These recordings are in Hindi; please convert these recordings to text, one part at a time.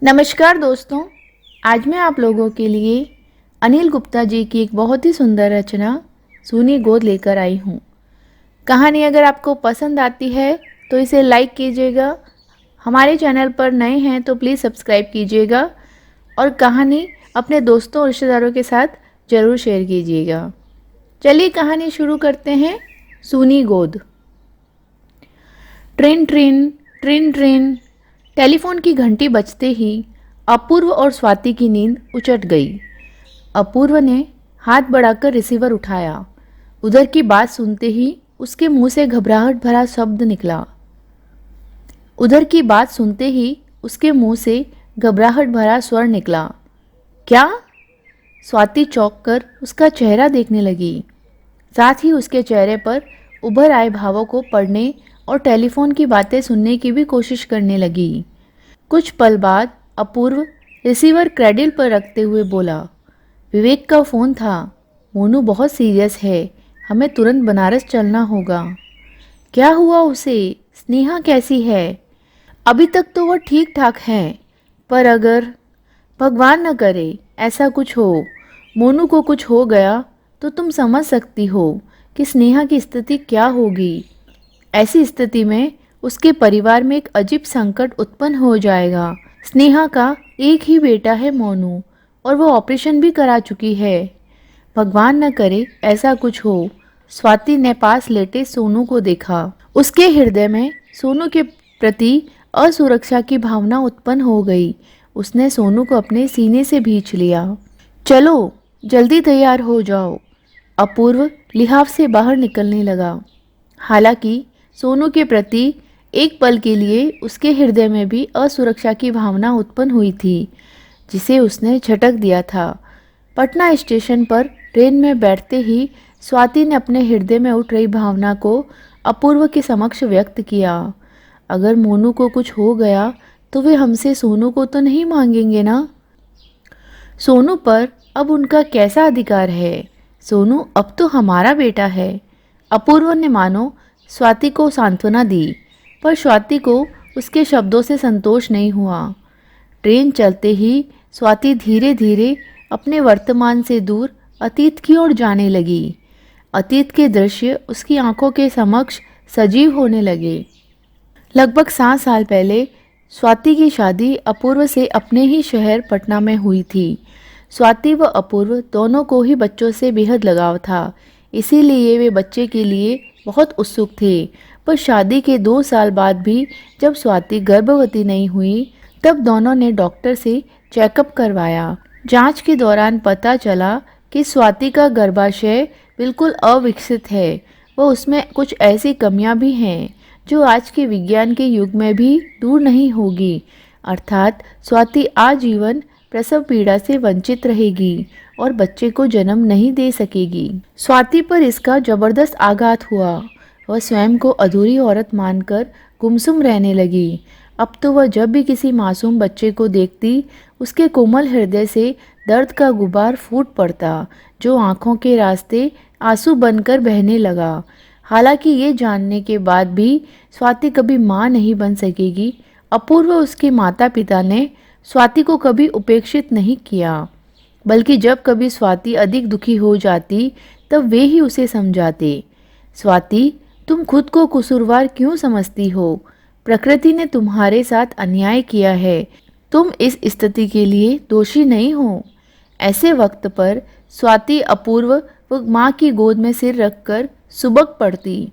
नमस्कार दोस्तों। आज मैं आप लोगों के लिए अनिल गुप्ता जी की एक बहुत ही सुंदर रचना सूनी गोद लेकर आई हूँ। कहानी अगर आपको पसंद आती है तो इसे लाइक कीजिएगा। हमारे चैनल पर नए हैं तो प्लीज़ सब्सक्राइब कीजिएगा और कहानी अपने दोस्तों और रिश्तेदारों के साथ ज़रूर शेयर कीजिएगा। चलिए कहानी शुरू करते हैं। सूनी गोद। ट्रिन ट्रिन ट्रिन ट्रिन टेलीफोन की घंटी बजते ही अपूर्व और स्वाति की नींद उचट गई। अपूर्व ने हाथ बढ़ाकर रिसीवर उठाया। उधर की बात सुनते ही उसके मुंह से घबराहट भरा शब्द निकला। उधर की बात सुनते ही उसके मुंह से घबराहट भरा स्वर निकला। क्या? स्वाति चौंक कर उसका चेहरा देखने लगी। साथ ही उसके चेहरे पर उभर आए भावों को पढ़ने और टेलीफोन की बातें सुनने की भी कोशिश करने लगी। कुछ पल बाद अपूर्व रिसीवर क्रेडिल पर रखते हुए बोला, विवेक का फ़ोन था। मोनू बहुत सीरियस है, हमें तुरंत बनारस चलना होगा। क्या हुआ उसे? स्नेहा कैसी है? अभी तक तो वह ठीक ठाक है, पर अगर भगवान न करे ऐसा कुछ हो, मोनू को कुछ हो गया तो तुम समझ सकती हो कि स्नेहा की स्थिति क्या होगी। ऐसी स्थिति में उसके परिवार में एक अजीब संकट उत्पन्न हो जाएगा। स्नेहा का एक ही बेटा है मोनू, और वो ऑपरेशन भी करा चुकी है। भगवान न करे ऐसा कुछ हो। स्वाति ने पास लेटे सोनू को देखा। उसके हृदय में सोनू के प्रति असुरक्षा की भावना उत्पन्न हो गई। उसने सोनू को अपने सीने से भींच लिया। चलो जल्दी तैयार हो जाओ। अपूर्व लिहाफ से बाहर निकलने लगा। हालांकि सोनू के प्रति एक पल के लिए उसके हृदय में भी असुरक्षा की भावना उत्पन्न हुई थी, जिसे उसने झटक दिया था। पटना स्टेशन पर ट्रेन में बैठते ही स्वाति ने अपने हृदय में उठ रही भावना को अपूर्व के समक्ष व्यक्त किया। अगर मोनू को कुछ हो गया तो वे हमसे सोनू को तो नहीं मांगेंगे ना? सोनू पर अब उनका कैसा अधिकार है? सोनू अब तो हमारा बेटा है। अपूर्व ने मानो स्वाति को सांत्वना दी, पर स्वाति को उसके शब्दों से संतोष नहीं हुआ। ट्रेन चलते ही स्वाति धीरे धीरे अपने वर्तमान से दूर अतीत की ओर जाने लगी। अतीत के दृश्य उसकी आंखों के समक्ष सजीव होने लगे। लगभग 7 साल पहले स्वाति की शादी अपूर्व से अपने ही शहर पटना में हुई थी। स्वाति व अपूर्व दोनों को ही बच्चों से बेहद लगाव था, इसीलिए वे बच्चे के लिए बहुत उत्सुक थे। पर शादी के 2 साल बाद भी जब स्वाति गर्भवती नहीं हुई, तब दोनों ने डॉक्टर से चेकअप करवाया। जांच के दौरान पता चला कि स्वाति का गर्भाशय बिल्कुल अविकसित है व उसमें कुछ ऐसी कमियां भी हैं जो आज के विज्ञान के युग में भी दूर नहीं होगी। अर्थात स्वाति आजीवन प्रसव पीड़ा से वंचित रहेगी और बच्चे को जन्म नहीं दे सकेगी। स्वाति पर इसका जबरदस्त आघात हुआ। वह स्वयं को अधूरी औरत मानकर गुमसुम रहने लगी। अब तो वह जब भी किसी मासूम बच्चे को देखती, उसके कोमल हृदय से दर्द का गुबार फूट पड़ता, जो आंखों के रास्ते आंसू बनकर बहने लगा। हालांकि ये जानने के बाद भी स्वाति कभी माँ नहीं बन सकेगी, अपूर्व उसके माता पिता ने स्वाति को कभी उपेक्षित नहीं किया, बल्कि जब कभी स्वाति अधिक दुखी हो जाती तब वे ही उसे समझाते। स्वाति, तुम खुद को कसूरवार क्यों समझती हो? प्रकृति ने तुम्हारे साथ अन्याय किया है। तुम इस स्थिति के लिए दोषी नहीं हो। ऐसे वक्त पर स्वाति अपूर्व व माँ की गोद में सिर रखकर सुबक पड़ती।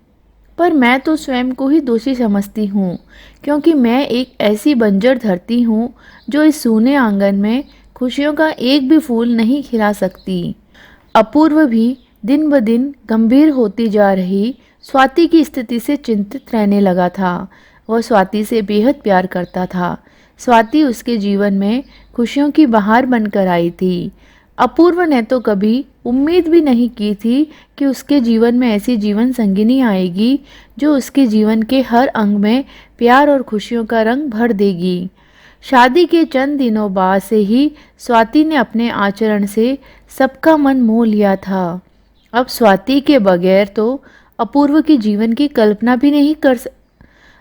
पर मैं तो स्वयं को ही दोषी समझती हूँ, क्योंकि मैं एक ऐसी बंजर धरती हूँ जो इस सूने आंगन में खुशियों का एक भी फूल नहीं खिला सकती। अपूर्व भी दिन ब दिन गंभीर होती जा रही स्वाति की स्थिति से चिंतित रहने लगा था। वह स्वाति से बेहद प्यार करता था। स्वाति उसके जीवन में खुशियों की बहार बनकर आई थी। अपूर्व ने तो कभी उम्मीद भी नहीं की थी कि उसके जीवन में ऐसी जीवन संगिनी आएगी जो उसके जीवन के हर अंग में प्यार और खुशियों का रंग भर देगी। शादी के चंद दिनों बाद से ही स्वाति ने अपने आचरण से सबका मन मोह लिया था। अब स्वाति के बगैर तो अपूर्व के जीवन की कल्पना भी नहीं कर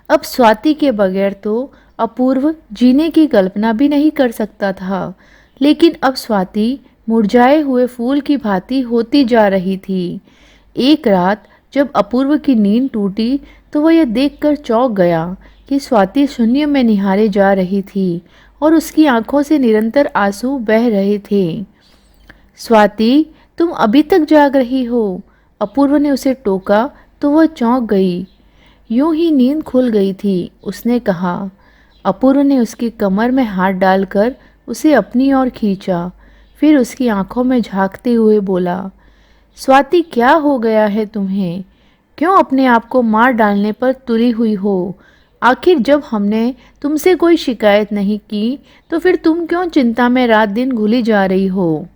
अब स्वाति के बगैर तो अपूर्व जीने की कल्पना भी नहीं कर सकता था, लेकिन अब स्वाति मुरझाए हुए फूल की भांति होती जा रही थी। एक रात जब अपूर्व की नींद टूटी तो वह यह देखकर चौंक गया कि स्वाति शून्य में निहारे जा रही थी और उसकी आंखों से निरंतर आंसू बह रहे थे। स्वाति, तुम अभी तक जाग रही हो? अपूर्व ने उसे टोका तो वह चौंक गई। यूं ही नींद खुल गई थी, उसने कहा। अपूर्व ने उसकी कमर में हाथ डालकर उसे अपनी ओर खींचा, फिर उसकी आंखों में झांकते हुए बोला, स्वाति, क्या हो गया है तुम्हें? क्यों अपने आप को मार डालने पर तुली हुई हो? आखिर जब हमने तुमसे कोई शिकायत नहीं की तो फिर तुम क्यों चिंता में रात दिन घुली जा रही हो?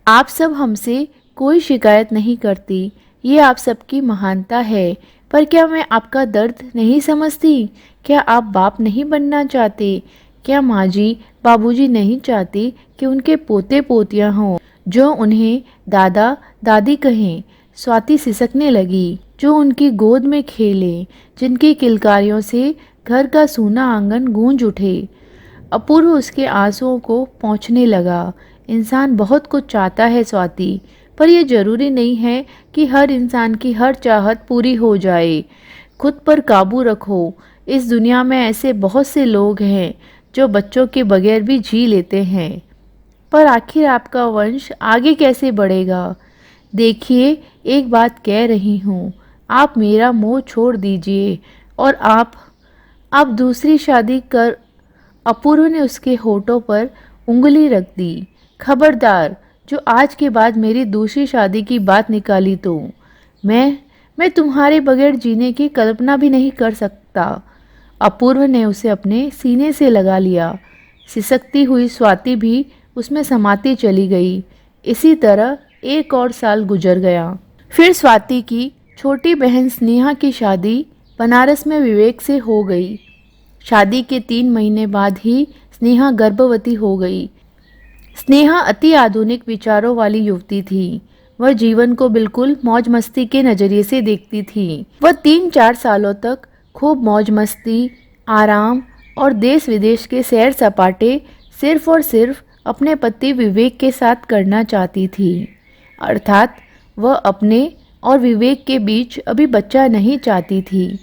आप सब हमसे कोई शिकायत नहीं करती, ये आप सबकी महानता है, पर क्या मैं आपका दर्द नहीं समझती? क्या आप बाप नहीं बनना चाहते? क्या माँ जी बाबूजी नहीं चाहते कि उनके पोते पोतियाँ हों जो उन्हें दादा दादी कहें? स्वाति सिसकने लगी। जो उनकी गोद में खेले, जिनकी किलकारियों से घर का सूना आंगन गूंज उठे। अपूर्व उसके आंसुओं को पोंछने लगा। इंसान बहुत कुछ चाहता है स्वाति, पर यह जरूरी नहीं है कि हर इंसान की हर चाहत पूरी हो जाए। खुद पर काबू रखो। इस दुनिया में ऐसे बहुत से लोग हैं जो बच्चों के बगैर भी जी लेते हैं, पर आखिर आपका वंश आगे कैसे बढ़ेगा? देखिए, एक बात कह रही हूँ, आप मेरा मोह छोड़ दीजिए और आप दूसरी शादी कर। अपूर्व ने उसके होठों पर उंगली रख दी। खबरदार, जो आज के बाद मेरी दूसरी शादी की बात निकाली तो मैं तुम्हारे बगैर जीने की कल्पना भी नहीं कर सकता। अपूर्व ने उसे अपने सीने से लगा लिया। सिसकती हुई स्वाति भी उसमें समाती चली गई। इसी तरह एक और साल गुजर गया। फिर स्वाति की छोटी बहन स्नेहा की शादी बनारस में विवेक से हो गई। शादी के 3 महीने बाद ही स्नेहा गर्भवती हो गई। स्नेहा अति आधुनिक विचारों वाली युवती थी। वह जीवन को बिल्कुल मौज मस्ती के नज़रिए से देखती थी। वह 3-4 सालों तक खूब मौज मस्ती, आराम और देश विदेश के सैर सपाटे सिर्फ और सिर्फ अपने पति विवेक के साथ करना चाहती थी। अर्थात वह अपने और विवेक के बीच अभी बच्चा नहीं चाहती थी।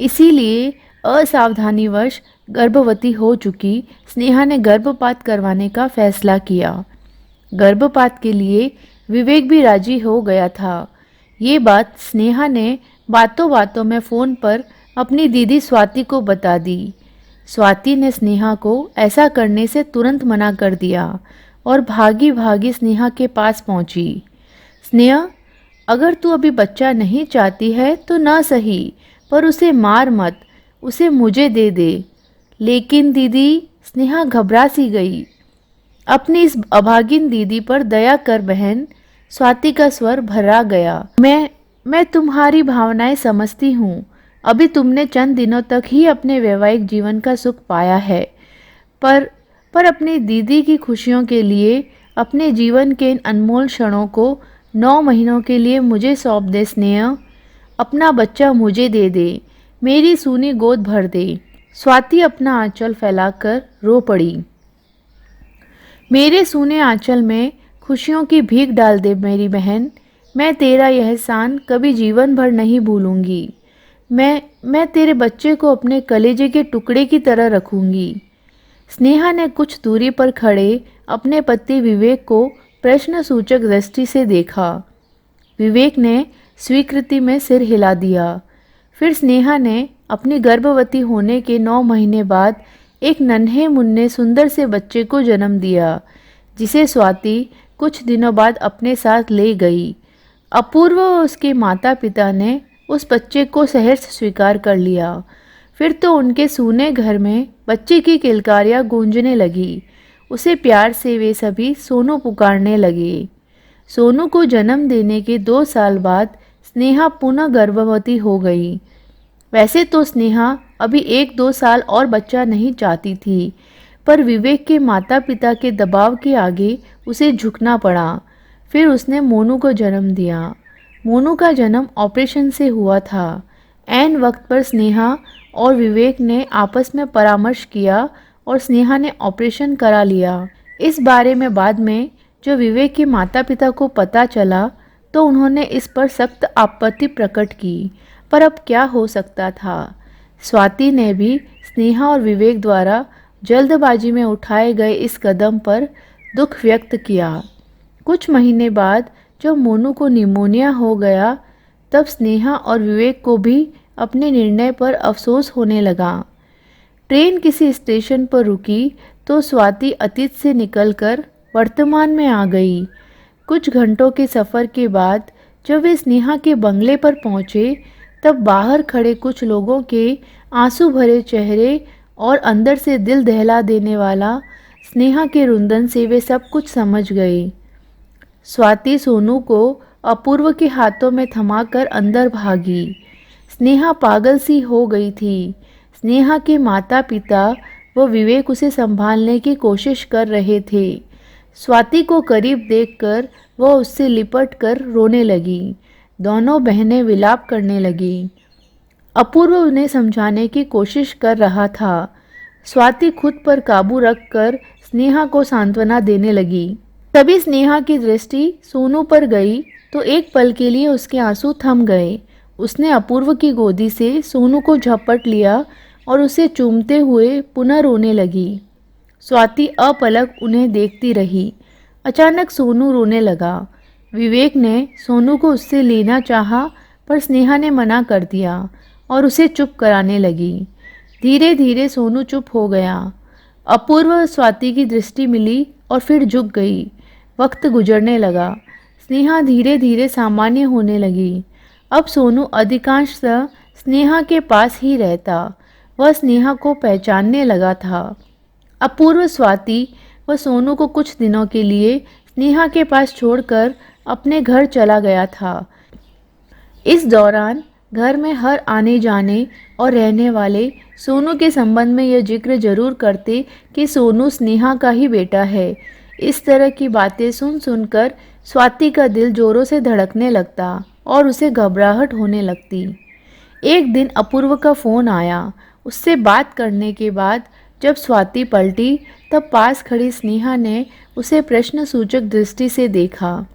इसीलिए असावधानीवश गर्भवती हो चुकी स्नेहा ने गर्भपात करवाने का फैसला किया। गर्भपात के लिए विवेक भी राजी हो गया था। ये बात स्नेहा ने बातों बातों में फ़ोन पर अपनी दीदी स्वाति को बता दी। स्वाति ने स्नेहा को ऐसा करने से तुरंत मना कर दिया और भागी भागी स्नेहा के पास पहुंची। स्नेहा, अगर तू अभी बच्चा नहीं चाहती है तो ना सही, पर उसे मार मत, उसे मुझे दे दे। लेकिन दीदी, स्नेहा घबरा सी गई। अपनी इस अभागिन दीदी पर दया कर बहन, स्वाति का स्वर भरा गया। मैं तुम्हारी भावनाएं समझती हूँ। अभी तुमने चंद दिनों तक ही अपने वैवाहिक जीवन का सुख पाया है, पर अपनी दीदी की खुशियों के लिए अपने जीवन के इन अनमोल क्षणों को 9 महीनों के लिए मुझे सौंप दे स्नेहा। अपना बच्चा मुझे दे दे, मेरी सूनी गोद भर दे। स्वाति अपना आंचल फैलाकर रो पड़ी। मेरे सूने आंचल में खुशियों की भीख डाल दे मेरी बहन। मैं तेरा यह एहसान कभी जीवन भर नहीं भूलूंगी। मैं तेरे बच्चे को अपने कलेजे के टुकड़े की तरह रखूंगी। स्नेहा ने कुछ दूरी पर खड़े अपने पति विवेक को प्रश्नसूचक दृष्टि से देखा। विवेक ने स्वीकृति में सिर हिला दिया। फिर स्नेहा ने अपनी गर्भवती होने के 9 महीने बाद एक नन्हे मुन्ने सुंदर से बच्चे को जन्म दिया, जिसे स्वाति कुछ दिनों बाद अपने साथ ले गई। अपूर्व और उसके माता पिता ने उस बच्चे को सहर्ष स्वीकार कर लिया। फिर तो उनके सूने घर में बच्चे की किलकारियाँ गूंजने लगी। उसे प्यार से वे सभी सोनू पुकारने लगे। सोनू को जन्म देने के 2 साल बाद स्नेहा पुनः गर्भवती हो गई। वैसे तो स्नेहा अभी 1-2 साल और बच्चा नहीं चाहती थी, पर विवेक के माता पिता के दबाव के आगे उसे झुकना पड़ा। फिर उसने मोनू को जन्म दिया। मोनू का जन्म ऑपरेशन से हुआ था। ऐन वक्त पर स्नेहा और विवेक ने आपस में परामर्श किया और स्नेहा ने ऑपरेशन करा लिया। इस बारे में बाद में जो विवेक के माता पिता को पता चला तो उन्होंने इस पर सख्त आपत्ति प्रकट की, पर अब क्या हो सकता था। स्वाति ने भी स्नेहा और विवेक द्वारा जल्दबाजी में उठाए गए इस कदम पर दुख व्यक्त किया। कुछ महीने बाद जब मोनू को निमोनिया हो गया तब स्नेहा और विवेक को भी अपने निर्णय पर अफसोस होने लगा। ट्रेन किसी स्टेशन पर रुकी तो स्वाति अतीत से निकलकर वर्तमान में आ गई। कुछ घंटों के सफ़र के बाद जब वे स्नेहा के बंगले पर पहुँचे तब बाहर खड़े कुछ लोगों के आंसू भरे चेहरे और अंदर से दिल दहला देने वाला स्नेहा के रुंदन से वे सब कुछ समझ गए। स्वाति सोनू को अपूर्व के हाथों में थमाकर अंदर भागी। स्नेहा पागल सी हो गई थी। स्नेहा के माता पिता व विवेक उसे संभालने की कोशिश कर रहे थे। स्वाति को करीब देखकर वह उससे लिपट कर रोने लगी। दोनों बहनें विलाप करने लगीं। अपूर्व उन्हें समझाने की कोशिश कर रहा था। स्वाति खुद पर काबू रखकर स्नेहा को सांत्वना देने लगी। तभी स्नेहा की दृष्टि सोनू पर गई तो एक पल के लिए उसके आंसू थम गए। उसने अपूर्व की गोदी से सोनू को झपट लिया और उसे चूमते हुए पुनः रोने लगी। स्वाति अपलक उन्हें देखती रही। अचानक सोनू रोने लगा। विवेक ने सोनू को उससे लेना चाहा पर स्नेहा ने मना कर दिया और उसे चुप कराने लगी। धीरे धीरे सोनू चुप हो गया। अपूर्व और स्वाति की दृष्टि मिली और फिर झुक गई। वक्त गुजरने लगा। स्नेहा धीरे धीरे सामान्य होने लगी। अब सोनू अधिकांशतः स्नेहा के पास ही रहता। वह स्नेहा को पहचानने लगा था। अपूर्व स्वाति व सोनू को कुछ दिनों के लिए स्नेहा के पास छोड़कर अपने घर चला गया था। इस दौरान घर में हर आने जाने और रहने वाले सोनू के संबंध में यह जिक्र जरूर करते कि सोनू स्नेहा का ही बेटा है। इस तरह की बातें सुन सुनकर स्वाति का दिल जोरों से धड़कने लगता और उसे घबराहट होने लगती। एक दिन अपूर्व का फ़ोन आया। उससे बात करने के बाद जब स्वाति पलटी तब पास खड़ी स्नेहा ने उसे प्रश्नसूचक दृष्टि से देखा।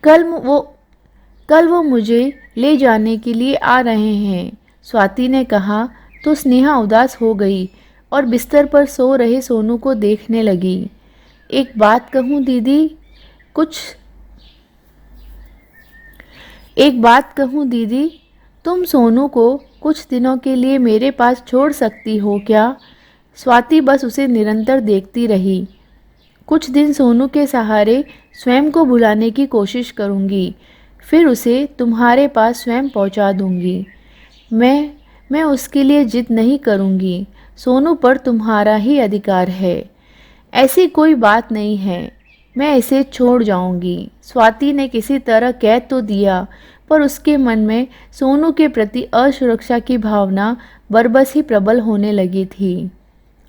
कल वो मुझे ले जाने के लिए आ रहे हैं, स्वाति ने कहा तो स्नेहा उदास हो गई और बिस्तर पर सो रहे सोनू को देखने लगी। एक बात कहूँ दीदी, तुम सोनू को कुछ दिनों के लिए मेरे पास छोड़ सकती हो क्या? स्वाति बस उसे निरंतर देखती रही। कुछ दिन सोनू के सहारे स्वयं को भुलाने की कोशिश करूँगी, फिर उसे तुम्हारे पास स्वयं पहुँचा दूँगी। मैं उसके लिए जिद नहीं करूँगी। सोनू पर तुम्हारा ही अधिकार है। ऐसी कोई बात नहीं है, मैं इसे छोड़ जाऊँगी। स्वाति ने किसी तरह कह तो दिया पर उसके मन में सोनू के प्रति असुरक्षा की भावना बरबस ही प्रबल होने लगी थी।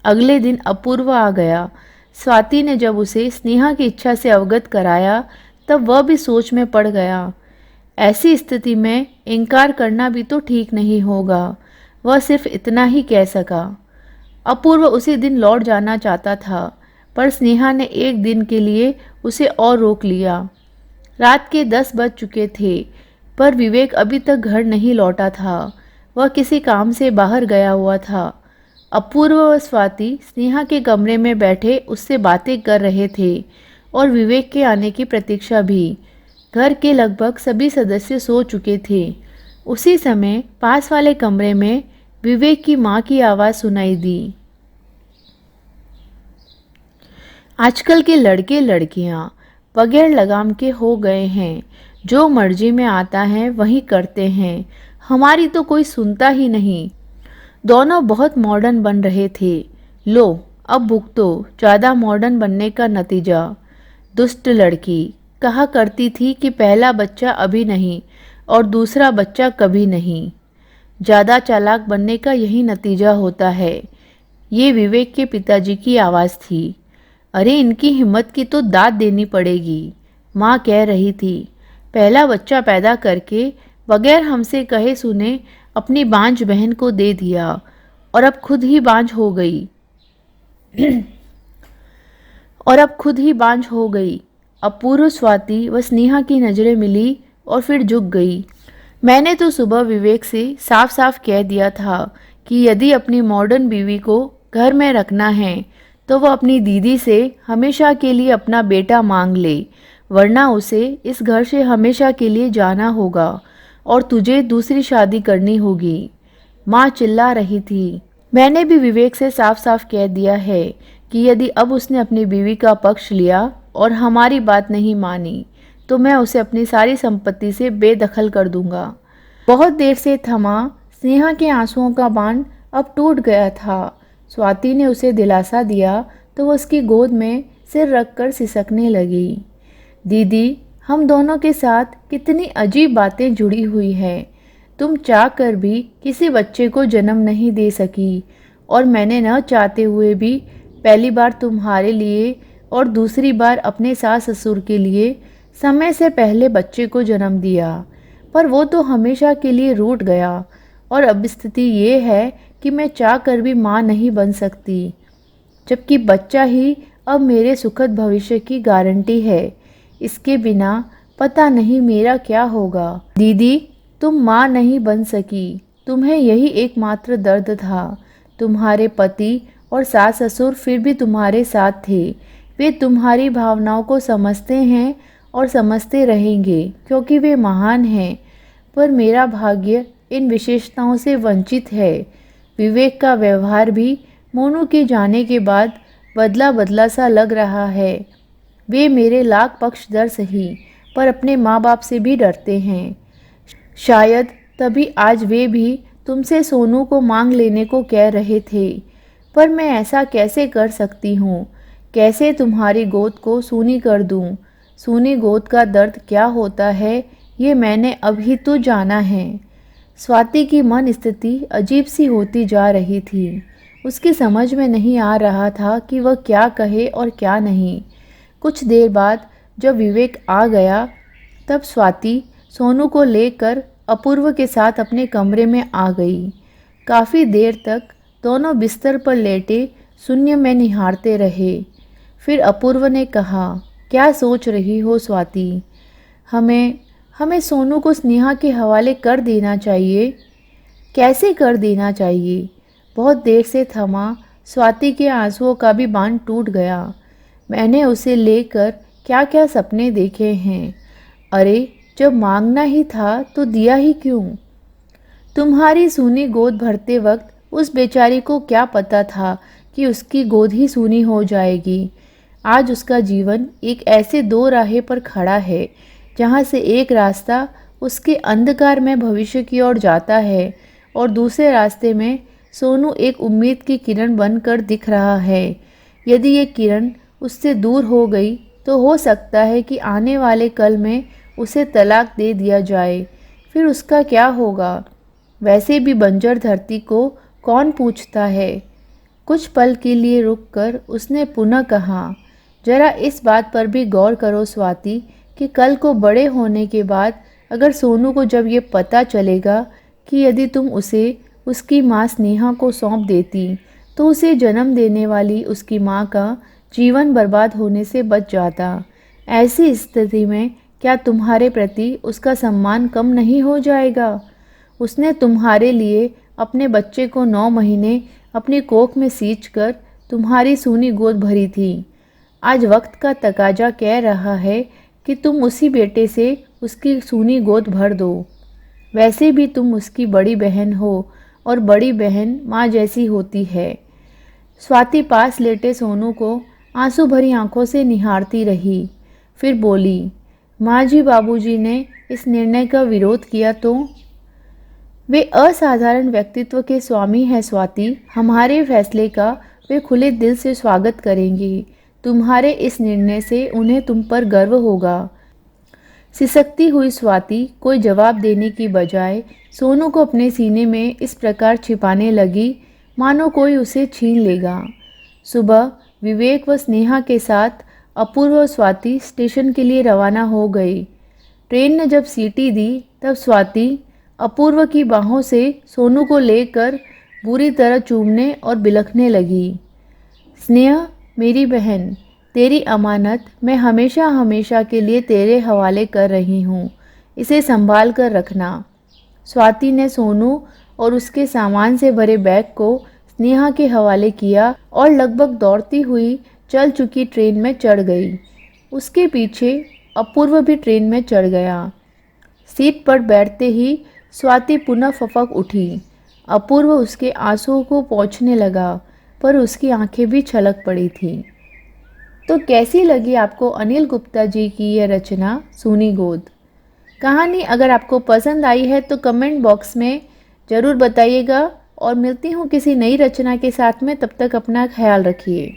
अगले दिन अपूर्व आ गया। स्वाति ने जब उसे स्नेहा की इच्छा से अवगत कराया तब वह भी सोच में पड़ गया। ऐसी स्थिति में इनकार करना भी तो ठीक नहीं होगा। वह सिर्फ इतना ही कह सका। अपूर्व उसी दिन लौट जाना चाहता था पर स्नेहा ने एक दिन के लिए उसे और रोक लिया। रात के 10 बज चुके थे पर विवेक अभी तक घर नहीं लौटा था। वह किसी काम से बाहर गया हुआ था। अपूर्व व स्वाति स्नेहा के कमरे में बैठे उससे बातें कर रहे थे और विवेक के आने की प्रतीक्षा भी। घर के लगभग सभी सदस्य सो चुके थे। उसी समय पास वाले कमरे में विवेक की माँ की आवाज़ सुनाई दी। आजकल के लड़के लड़कियाँ बगैर लगाम के हो गए हैं। जो मर्जी में आता है वही करते हैं। हमारी तो कोई सुनता ही नहीं। दोनों बहुत मॉडर्न बन रहे थे। लो अब भुगतो ज़्यादा मॉडर्न बनने का नतीजा। दुष्ट लड़की कहा करती थी कि पहला बच्चा अभी नहीं और दूसरा बच्चा कभी नहीं। ज़्यादा चालाक बनने का यही नतीजा होता है। ये विवेक के पिताजी की आवाज़ थी। अरे इनकी हिम्मत की तो दाद देनी पड़ेगी, माँ कह रही थी। पहला बच्चा पैदा करके बगैर हमसे कहे सुने अपनी बांझ बहन को दे दिया और अब खुद ही बांझ हो गई अपूर्व, स्वाति व स्नेहा की नज़रें मिली और फिर झुक गई। मैंने तो सुबह विवेक से साफ साफ कह दिया था कि यदि अपनी मॉडर्न बीवी को घर में रखना है तो वह अपनी दीदी से हमेशा के लिए अपना बेटा मांग ले, वरना उसे इस घर से हमेशा के लिए जाना होगा और तुझे दूसरी शादी करनी होगी। माँ चिल्ला रही थी। मैंने भी विवेक से साफ साफ कह दिया है कि यदि अब उसने अपनी बीवी का पक्ष लिया और हमारी बात नहीं मानी तो मैं उसे अपनी सारी संपत्ति से बेदखल कर दूंगा। बहुत देर से थमा स्नेहा के आंसुओं का बांध अब टूट गया था। स्वाति ने उसे दिलासा दिया तो वो उसकी गोद में सिर रखकर सिसकने लगी। दीदी, हम दोनों के साथ कितनी अजीब बातें जुड़ी हुई हैं। तुम चाह कर भी किसी बच्चे को जन्म नहीं दे सकी और मैंने न चाहते हुए भी पहली बार तुम्हारे लिए और दूसरी बार अपने सास ससुर के लिए समय से पहले बच्चे को जन्म दिया, पर वो तो हमेशा के लिए रूठ गया और अब स्थिति ये है कि मैं चाह कर भी माँ नहीं बन सकती, जबकि बच्चा ही अब मेरे सुखद भविष्य की गारंटी है। इसके बिना पता नहीं मेरा क्या होगा। दीदी, तुम माँ नहीं बन सकी, तुम्हें यही एकमात्र दर्द था। तुम्हारे पति और सास ससुर फिर भी तुम्हारे साथ थे। वे तुम्हारी भावनाओं को समझते हैं और समझते रहेंगे क्योंकि वे महान हैं, पर मेरा भाग्य इन विशेषताओं से वंचित है। विवेक का व्यवहार भी मोनू के जाने के बाद बदला बदला सा लग रहा है। वे मेरे लाख पक्षधर सही, पर अपने माँ बाप से भी डरते हैं। शायद तभी आज वे भी तुमसे सोनू को मांग लेने को कह रहे थे, पर मैं ऐसा कैसे कर सकती हूँ? कैसे तुम्हारी गोद को सूनी कर दूँ? सूनी गोद का दर्द क्या होता है ये मैंने अभी तो जाना है। स्वाति की मन स्थिति अजीब सी होती जा रही थी। उसकी समझ में नहीं आ रहा था कि वह क्या कहे और क्या नहीं। कुछ देर बाद जब विवेक आ गया तब स्वाति सोनू को लेकर अपूर्व के साथ अपने कमरे में आ गई। काफ़ी देर तक दोनों बिस्तर पर लेटे शून्य में निहारते रहे। फिर अपूर्व ने कहा, क्या सोच रही हो स्वाति? हमें सोनू को स्नेहा के हवाले कर देना चाहिए। कैसे कर देना चाहिए? बहुत देर से थमा स्वाति के आंसुओं का भी बांध टूट गया। मैंने उसे लेकर क्या क्या सपने देखे हैं। अरे, जब मांगना ही था तो दिया ही क्यों? तुम्हारी सूनी गोद भरते वक्त उस बेचारी को क्या पता था कि उसकी गोद ही सूनी हो जाएगी। आज उसका जीवन एक ऐसे दो राहे पर खड़ा है जहाँ से एक रास्ता उसके अंधकार में भविष्य की ओर जाता है और दूसरे रास्ते में सोनू एक उम्मीद की किरण बनकर दिख रहा है। यदि ये किरण उससे दूर हो गई तो हो सकता है कि आने वाले कल में उसे तलाक दे दिया जाए। फिर उसका क्या होगा? वैसे भी बंजर धरती को कौन पूछता है? कुछ पल के लिए रुककर उसने पुनः कहा, जरा इस बात पर भी गौर करो स्वाति कि कल को बड़े होने के बाद अगर सोनू को जब ये पता चलेगा कि यदि तुम उसे उसकी माँ स्नेहा को सौंप देती तो उसे जन्म देने वाली उसकी माँ का जीवन बर्बाद होने से बच जाता। ऐसी स्थिति में क्या तुम्हारे प्रति उसका सम्मान कम नहीं हो जाएगा? उसने तुम्हारे लिए अपने बच्चे को 9 महीने अपनी कोख में सींच कर तुम्हारी सूनी गोद भरी थी। आज वक्त का तकाजा कह रहा है कि तुम उसी बेटे से उसकी सूनी गोद भर दो। वैसे भी तुम उसकी बड़ी बहन हो और बड़ी बहन माँ जैसी होती है। स्वाति पास लेटे सोनू को आंसू भरी आंखों से निहारती रही। फिर बोली, माँ जी, बाबूजी ने इस निर्णय का विरोध किया तो? वे असाधारण व्यक्तित्व के स्वामी हैं स्वाति। हमारे फैसले का वे खुले दिल से स्वागत करेंगे। तुम्हारे इस निर्णय से उन्हें तुम पर गर्व होगा। सिसकती हुई स्वाति कोई जवाब देने की बजाय सोनू को अपने सीने में इस प्रकार छिपाने लगी मानो कोई उसे छीन लेगा। सुबह विवेक व स्नेहा के साथ अपूर्व और स्वाति स्टेशन के लिए रवाना हो गई। ट्रेन ने जब सीटी दी तब स्वाति अपूर्व की बाहों से सोनू को लेकर बुरी तरह चूमने और बिलखने लगी। स्नेह मेरी बहन, तेरी अमानत मैं हमेशा हमेशा के लिए तेरे हवाले कर रही हूँ, इसे संभाल कर रखना। स्वाति ने सोनू और उसके सामान से भरे बैग को स्नेहा के हवाले किया और लगभग दौड़ती हुई चल चुकी ट्रेन में चढ़ गई। उसके पीछे अपूर्व भी ट्रेन में चढ़ गया। सीट पर बैठते ही स्वाति पुनः फपक उठी। अपूर्व उसके आंसुओं को पोंछने लगा, पर उसकी आंखें भी छलक पड़ी थी। तो कैसी लगी आपको अनिल गुप्ता जी की यह रचना सूनी गोद? कहानी अगर आपको पसंद आई है तो कमेंट बॉक्स में ज़रूर बताइएगा और मिलती हूँ किसी नई रचना के साथ में। तब तक अपना ख्याल रखिए।